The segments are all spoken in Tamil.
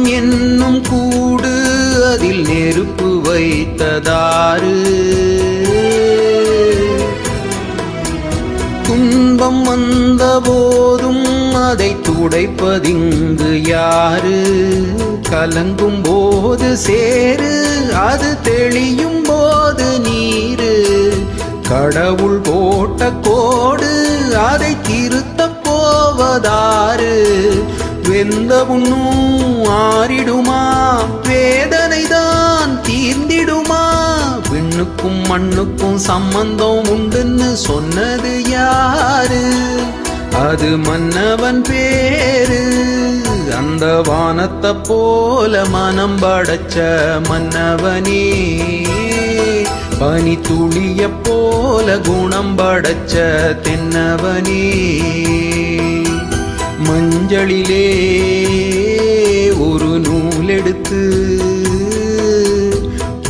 என்னும் கூடு அதில் நெருப்பு வைத்ததாறு? துன்பம் வந்த போதும் அதை துடைப்பதிங்கு யாரு? கலங்கும் போது சேரு, அது தெளியும் போது நீரு. கடவுள் போட்ட கோடு, அதை திருத்தப் போவதாறு? வெந்த புண்ணும் ஆறிடுமா? வேதனைதான் தீர்ந்திடுமா? விண்ணுக்கும் மண்ணுக்கும் சம்பந்தம் உண்டுன்னு சொன்னது யாரு? அது மன்னவன் பேரு. அந்த வானத்தை போல மனம் படைச்ச மன்னவனே, பனி துளிய போல குணம் படைச்ச தென்னவனே. மஞ்சளிலே ஒரு நூல் எடுத்து,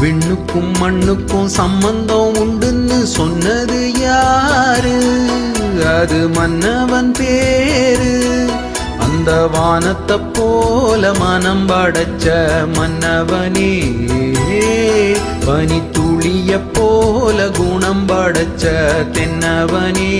விண்ணுக்கும் மண்ணுக்கும் சம்பந்தம் உண்டுன்னு சொன்னது யாரு? அது மன்னவன் பேரு. அந்த வானத்தை போல மனம் படைச்ச மன்னவனே, பனி துளிய போல குணம் படைச்ச தென்னவனே.